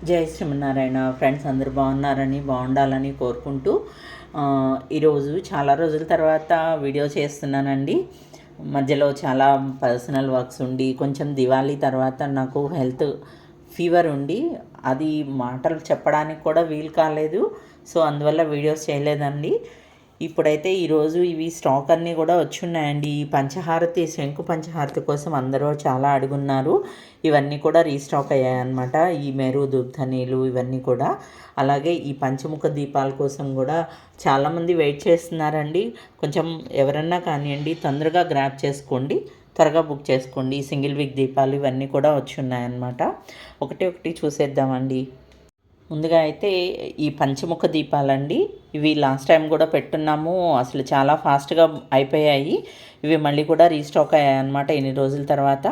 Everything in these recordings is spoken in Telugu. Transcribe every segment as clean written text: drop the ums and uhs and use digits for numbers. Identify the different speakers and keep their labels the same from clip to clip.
Speaker 1: జై శ్రీమన్నారాయణ. ఫ్రెండ్స్ అందరూ బాగున్నారని బాగుండాలని కోరుకుంటూ ఈరోజు చాలా రోజుల తర్వాత వీడియో చేస్తున్నానండి. మధ్యలో చాలా పర్సనల్ వర్క్స్ ఉండి కొంచెం దివాళీ తర్వాత నాకు హెల్త్ ఫీవర్ ఉండి అది మాటలు చెప్పడానికి కూడా వీలు కాలేదు. సో అందువల్ల వీడియోస్ చేయలేదండి. ఇప్పుడైతే ఈరోజు ఇవి స్టాక్ అన్నీ కూడా వచ్చున్నాయండి. ఈ పంచహారతి శంకు పంచహారతి కోసం అందరూ చాలా అడుగున్నారు. ఇవన్నీ కూడా రీస్టాక్ అయ్యాయన్నమాట. ఈ మేరు ధూప్ధనీలు ఇవన్నీ కూడా. అలాగే ఈ పంచముఖ దీపాల కోసం కూడా చాలామంది వెయిట్ చేస్తున్నారండి. కొంచెం ఎవరన్నా కానివ్వండి తొందరగా గ్రాప్ చేసుకోండి, త్వరగా బుక్ చేసుకోండి. సింగిల్ విక్ దీపాలు ఇవన్నీ కూడా వచ్చున్నాయన్నమాట. ఒకటి చూసేద్దామండి. ముందుగా అయితే ఈ పంచముఖ దీపాలండి. ఇవి లాస్ట్ టైం కూడా పెట్టున్నాము, అసలు చాలా ఫాస్ట్గా అయిపోయాయి. ఇవి మళ్ళీ కూడా రీస్టాక్ అయ్యాయి అన్నమాట ఇన్ని రోజుల తర్వాత.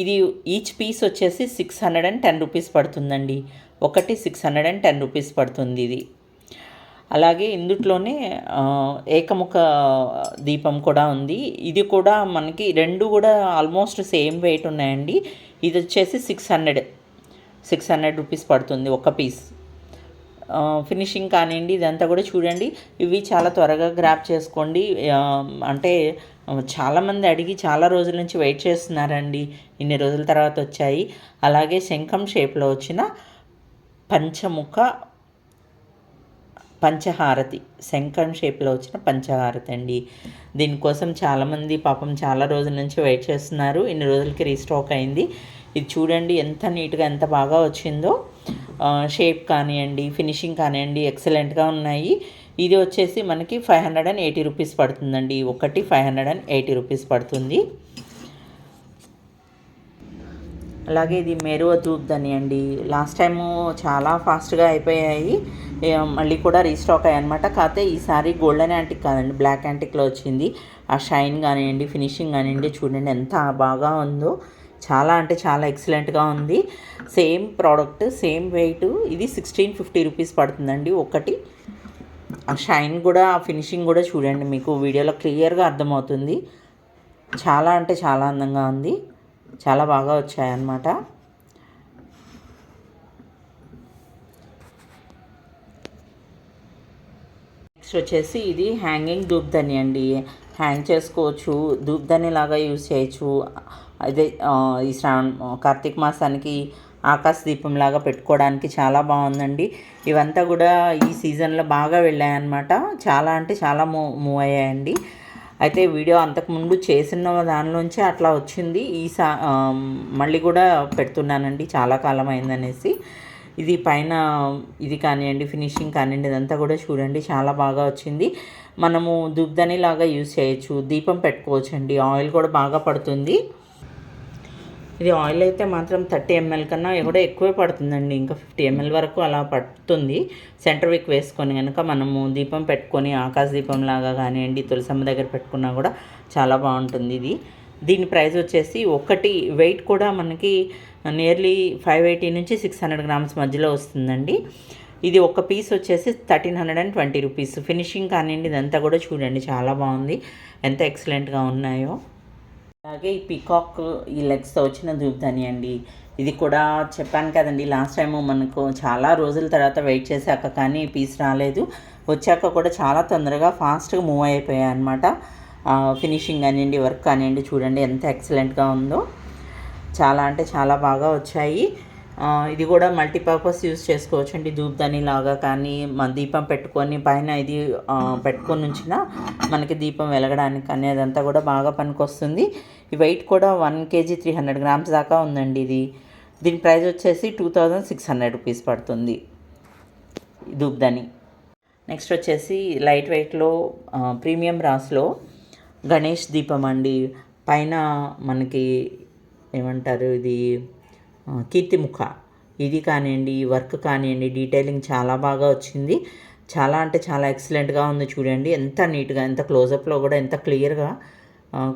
Speaker 1: ఇది ఈచ్ పీస్ వచ్చేసి 610 రూపీస్ పడుతుందండి. ఒకటి 610 రూపీస్ పడుతుంది ఇది. అలాగే ఇందుట్లోనే ఏకముఖ దీపం కూడా ఉంది. ఇది కూడా మనకి రెండు కూడా ఆల్మోస్ట్ సేమ్ వెయిట్ ఉన్నాయండి. ఇది వచ్చేసి 600 రూపీస్ పడుతుంది ఒక పీస్. ఫినిషింగ్ కానివ్వండి ఇదంతా కూడా చూడండి. ఇవి చాలా త్వరగా గ్రాప్ చేసుకోండి. అంటే చాలామంది అడిగి చాలా రోజుల నుంచి వెయిట్ చేస్తున్నారండి. ఇన్ని రోజుల తర్వాత వచ్చాయి. అలాగే శంఖం షేప్లో వచ్చిన పంచహారతి, శంఖం షేప్లో వచ్చిన పంచహారతి అండి. దీనికోసం చాలామంది పాపం చాలా రోజుల నుంచి వెయిట్ చేస్తున్నారు. ఇన్ని రోజులకి రీస్టాక్ అయింది. ఇది చూడండి ఎంత నీట్గా ఎంత బాగా వచ్చిందో. షేప్ కానివ్వండి ఫినిషింగ్ కానివ్వండి ఎక్సలెంట్గా ఉన్నాయి. ఇది వచ్చేసి మనకి 580 రూపీస్ పడుతుందండి. ఒకటి 580 రూపీస్ పడుతుంది. అలాగే ఇది మేరువ ధూప్ధని అండి. లాస్ట్ టైము చాలా ఫాస్ట్గా అయిపోయాయి, మళ్ళీ కూడా రీస్టాక్ అయ్యాయి అనమాట. కాకపోతే ఈసారి గోల్డెన్ యాంటిక్ కాదండి, బ్లాక్ యాంటిక్లో వచ్చింది. ఆ షైన్ కానివ్వండి ఫినిషింగ్ కానివ్వండి చూడండి ఎంత బాగా ఉందో. చాలా అంటే చాలా ఎక్సలెంట్గా ఉంది. Same product same wait. ఇది 1650 రూపీస్ పడుతుందండి ఒకటి. ఆ షైన్ కూడా ఆ ఫినిషింగ్ కూడా చూడండి, మీకు వీడియోలో క్లియర్గా అర్థమవుతుంది. చాలా అంటే చాలా అందంగా ఉంది, చాలా బాగా వచ్చాయన్నమాట. నెక్స్ట్ వచ్చేసి ఇది హ్యాంగింగ్ ధూప్ధని అండి. హ్యాంగ్ చేసుకోవచ్చు, ధూప్ధని లాగా యూజ్ చేయొచ్చు. అదే ఈ కార్తీక మాసానికి ఆకాశ దీపంలాగా పెట్టుకోవడానికి చాలా బాగుందండి. ఇవంతా కూడా ఈ సీజన్లో బాగా వెళ్ళాయన్నమాట. చాలా అంటే చాలా మూవ్ అయ్యాయండి. అయితే వీడియో అంతకుముందు చేసిన దానిలోంచి అట్లా వచ్చింది. మళ్ళీ కూడా పెడుతున్నానండి, చాలా కాలం అయిందనేసి. ఇది పైన ఇది కానివ్వండి ఫినిషింగ్ కానివ్వండి ఇదంతా కూడా చూడండి చాలా బాగా వచ్చింది. మనము ధూప్ధని లాగా యూజ్ చేయొచ్చు, దీపం పెట్టుకోవచ్చు అండి. ఆయిల్ కూడా బాగా పడుతుంది. ఇది ఆయిల్ అయితే మాత్రం 30 ml కన్నా కూడా ఎక్కువే పడుతుందండి. ఇంకా 50 ml వరకు అలా పడుతుంది. సెంటర్ విక్ వేసుకొని కనుక మనము దీపం పెట్టుకొని ఆకాశ దీపం లాగా కానివ్వండి తులసమ్మ దగ్గర పెట్టుకున్నా కూడా చాలా బాగుంటుంది ఇది. దీని ప్రైస్ వచ్చేసి ఒకటి వెయిట్ కూడా మనకి నియర్లీ 580 నుంచి 600 గ్రామ్స్ మధ్యలో వస్తుందండి. ఇది ఒక పీస్ వచ్చేసి 1320 రూపీస్. ఫినిషింగ్ కానివ్వండి ఇదంతా కూడా చూడండి చాలా బాగుంది, ఎంత ఎక్సలెంట్గా ఉన్నాయో. అలాగే ఈ పీకాక్ ఈ లెగ్స్తో వచ్చిన ధూప్ధని అండి. ఇది కూడా చెప్పాను కదండి లాస్ట్ టైము మనకు చాలా రోజుల తర్వాత వెయిట్ చేశాక కానీ పీస్ రాలేదు. వచ్చాక కూడా చాలా తొందరగా ఫాస్ట్గా మూవ్ అయిపోయాయి అన్నమాట. ఫినిషింగ్ కానివ్వండి వర్క్ కానివ్వండి చూడండి ఎంత ఎక్సలెంట్గా ఉందో. చాలా అంటే చాలా బాగా వచ్చాయి. ఇది కూడా మల్టీపర్పస్ యూస్ చేసుకోవచ్చు అండి. ధూప్ధని లాగా కానీ మన దీపం పెట్టుకొని పైన ఇది పెట్టుకొని ఉంచిన మనకి దీపం వెలగడానికి కానీ అదంతా కూడా బాగా పనికొస్తుంది. ఈ వెయిట్ కూడా 1 kg 300 గ్రామ్స్ దాకా ఉందండి ఇది. దీని ప్రైస్ వచ్చేసి 2600 రూపీస్ పడుతుంది ధూప్ధని. నెక్స్ట్ వచ్చేసి లైట్ వెయిట్లో ప్రీమియం రాస్లో గణేష్ దీపం అండి. పైన మనకి ఏమంటారు ఇది కీర్తిముఖ, ఇది కానివ్వండి వర్క్ కానివ్వండి డీటెయిలింగ్ చాలా బాగా వచ్చింది. చాలా అంటే చాలా ఎక్సలెంట్గా ఉంది చూడండి, ఎంత నీట్గా ఎంత క్లోజప్లో కూడా ఎంత క్లియర్గా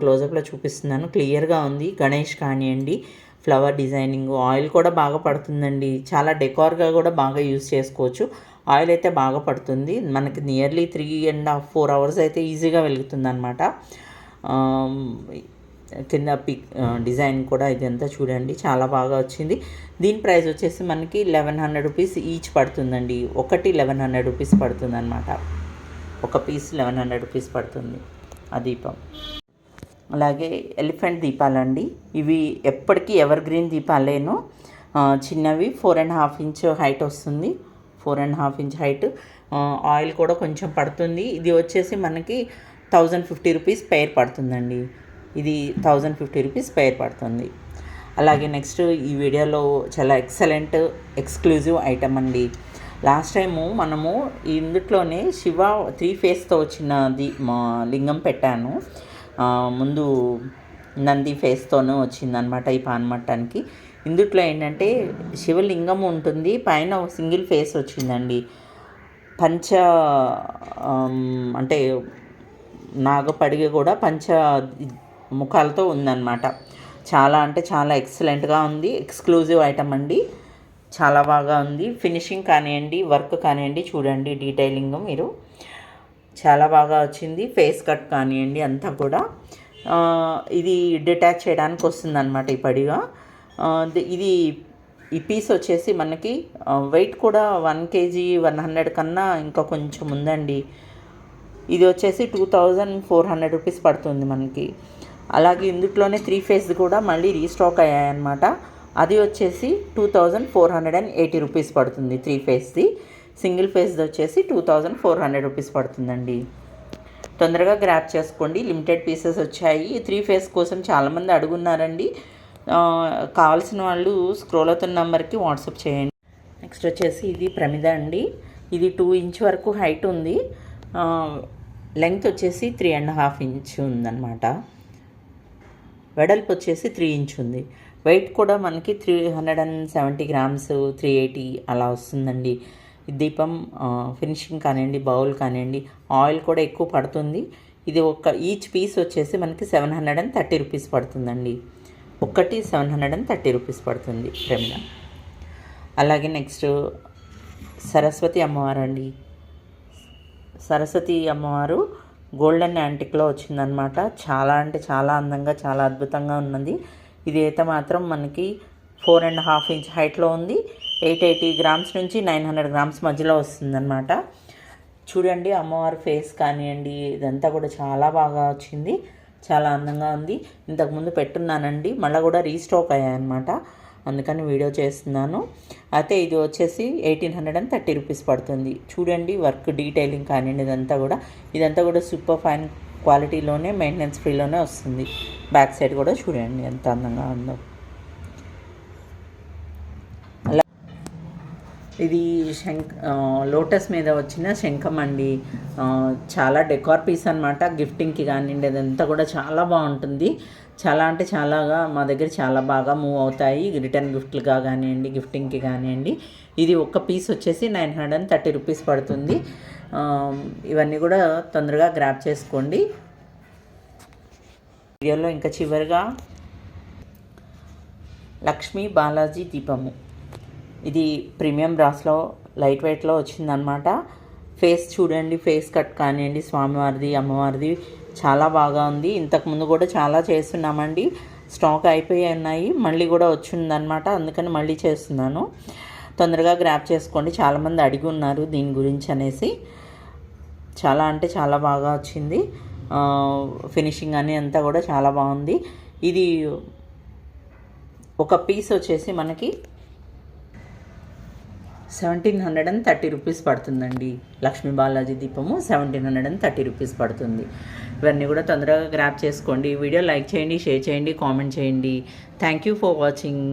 Speaker 1: క్లోజప్లో చూపిస్తున్నాను, క్లియర్గా ఉంది. గణేష్ కానివ్వండి ఫ్లవర్ డిజైనింగ్ ఆయిల్ కూడా బాగా పడుతుందండి. చాలా డెకార్గా కూడా బాగా యూజ్ చేసుకోవచ్చు. ఆయిల్ అయితే బాగా పడుతుంది మనకి. నియర్లీ 3.5-4 hours అయితే ఈజీగా వెలుగుతుంది అనమాట. కింద పిక్ డిజైన్ కూడా ఇదంతా చూడండి చాలా బాగా వచ్చింది. దీని ప్రైస్ వచ్చేసి మనకి 1100 రూపీస్ ఈచ్ పడుతుందండి. ఒకటి 1100 రూపీస్ పడుతుంది అనమాట. ఒక పీస్ 1100 రూపీస్ పడుతుంది ఆ దీపం. అలాగే ఎలిఫెంట్ దీపాలండి. ఇవి ఎప్పటికీ ఎవర్ గ్రీన్ దీపాలేను. చిన్నవి 4.5 ఇంచ్ హైట్ వస్తుంది. 4.5 ఇంచ్ హైట్. ఆయిల్ కూడా కొంచెం పడుతుంది. ఇది వచ్చేసి మనకి 1050 రూపీస్ పెయిర్ పడుతుందండి. ఇది 1050 రూపీస్ పెయిర్ పడుతుంది. అలాగే నెక్స్ట్ ఈ వీడియోలో చాలా ఎక్సలెంట్ ఎక్స్క్లూజివ్ ఐటమ్ అండి. లాస్ట్ టైము మనము ఇందుట్లోనే శివ 3 ఫేస్తో వచ్చిన లింగం పెట్టాను. ముందు నంది ఫేస్తోనూ వచ్చిందనమాట ఈ పానమట్టానికి. ఇందుట్లో ఏంటంటే శివలింగం ఉంటుంది, పైన సింగిల్ ఫేస్ వచ్చిందండి. అంటే నాగపడిగ కూడా ముఖాలతో ఉందన్నమాట. చాలా అంటే చాలా ఎక్సలెంట్గా ఉంది. ఎక్స్క్లూజివ్ ఐటమ్ అండి. చాలా బాగా ఉంది. ఫినిషింగ్ కానివ్వండి, వర్క్ కానివ్వండి, చూడండి డీటెయిలింగ్ మీరు చాలా బాగా వచ్చింది. ఫేస్ కట్ కానివ్వండి అంతా కూడా. ఇది డిటాచ్ చేయడానికి వస్తుందన్నమాట ఈ పడిగా. ఇది ఈ పీస్ వచ్చేసి మనకి వెయిట్ కూడా 1 kg 100 కన్నా ఇంకా కొంచెం ఉందండి. ఇది వచ్చేసి 2400 రూపీస్ పడుతుంది మనకి. అలాగే ఇందుట్లోనే 3 ఫేస్ కూడా మళ్ళీ రీస్టాక్ అయ్యాయన్నమాట. అది వచ్చేసి 2480 రూపీస్ పడుతుంది 3 ఫేస్ది. సింగిల్ ఫేస్ది వచ్చేసి 2400 రూపీస్ పడుతుందండి. తొందరగా గ్రాప్ చేసుకోండి, లిమిటెడ్ పీసెస్ వచ్చాయి. 3 ఫేస్ కోసం చాలామంది అడుగున్నారండి. కావాల్సిన వాళ్ళు స్క్రోల్ అవుతున్న నెంబర్కి వాట్సాప్ చేయండి. నెక్స్ట్ వచ్చేసి ఇది ప్రమిద అండి. ఇది 2 ఇంచ్ వరకు హైట్ ఉంది. లెంగ్త్ వచ్చేసి 3.5 ఇంచ్ ఉందన్నమాట. వెడల్పు వచ్చేసి 3 ఇంచ్ ఉంది. వెయిట్ కూడా మనకి 370 గ్రామ్స్ 380 అలా వస్తుందండి. ఈ దీపం ఫినిషింగ్ కానివ్వండి, బౌల్ కానివ్వండి, ఆయిల్ కూడా ఎక్కువ పడుతుంది. ఇది ఈచ్ పీస్ వచ్చేసి మనకి 730 రూపీస్ పడుతుందండి. ఒకటి 730 రూపీస్ పడుతుంది ప్రమిద. అలాగే నెక్స్ట్ సరస్వతి అమ్మవారు అండి. సరస్వతి అమ్మవారు గోల్డెన్ యాంటిక్లో వచ్చిందనమాట. చాలా అంటే చాలా అందంగా, చాలా అద్భుతంగా ఉన్నది. ఇది అయితే మాత్రం మనకి 4.5 ఇంచ్ హైట్లో ఉంది. 880 గ్రామ్స్ నుంచి 900 గ్రామ్స్ మధ్యలో వస్తుందన్నమాట. చూడండి అమ్మవారి ఫేస్ కానివ్వండి, ఇదంతా కూడా చాలా బాగా వచ్చింది. చాలా అందంగా ఉంది. ఇంతకుముందు పెట్టున్నానండి, మళ్ళీ కూడా రీస్టాక్ అయ్యాయన్నమాట. అందుకని వీడియో చేస్తున్నాను. అయితే ఇది వచ్చేసి 1830 రూపీస్ పడుతుంది. చూడండి వర్క్ డీటెయిలింగ్ కానివ్వండి, ఇదంతా కూడా సూపర్ ఫైన్ క్వాలిటీలోనే, మెయింటెనెన్స్ ఫ్రీలోనే వస్తుంది. బ్యాక్ సైడ్ కూడా చూడండి ఎంత అందంగా ఉందో. అలా ఇది లోటస్ మీద వచ్చిన శంఖం అండి. చాలా డెకార్ పీస్ అనమాట. గిఫ్టింగ్కి కానివ్వండి, అదంతా కూడా చాలా బాగుంటుంది. చాలా అంటే చాలాగా మా దగ్గర చాలా బాగా మూవ్ అవుతాయి. రిటర్న్ గిఫ్ట్లుగా కానివ్వండి, గిఫ్టింగ్కి కానివ్వండి. ఇది ఒక పీస్ వచ్చేసి 930 రూపీస్ పడుతుంది. ఇవన్నీ కూడా తొందరగా గ్రాప్ చేసుకోండి. వీడియోలో ఇంకా చివరిగా లక్ష్మీ బాలాజీ దీపము. ఇది ప్రీమియం బ్రాస్లో లైట్ వెయిట్లో వచ్చిందనమాట. ఫేస్ చూడండి, ఫేస్ కట్ కానివ్వండి, స్వామివారిది అమ్మవారిది చాలా బాగా ఉంది. ఇంతకుముందు కూడా చాలా చేస్తున్నామండి. స్టాక్ అయిపోయి ఉన్నాయి, మళ్ళీ కూడా వచ్చిందనమాట. అందుకని మళ్ళీ చేస్తున్నాను. తొందరగా గ్రాప్ చేసుకోండి. చాలామంది అడిగి ఉన్నారు దీని గురించి అనేసి. చాలా అంటే చాలా బాగా వచ్చింది. ఫినిషింగ్ అని అంతా కూడా చాలా బాగుంది. ఇది ఒక పీస్ వచ్చేసి మనకి 1730 రూపీస్ పడుతుందండి. లక్ష్మీ బాలాజీ దీపము 1730 రూపీస్ పడుతుంది. ఇవన్నీ కూడా తొందరగా గ్రాప్ చేసుకోండి. వీడియో లైక్ చేయండి, షేర్ చేయండి, కామెంట్ చేయండి. Thank you for watching.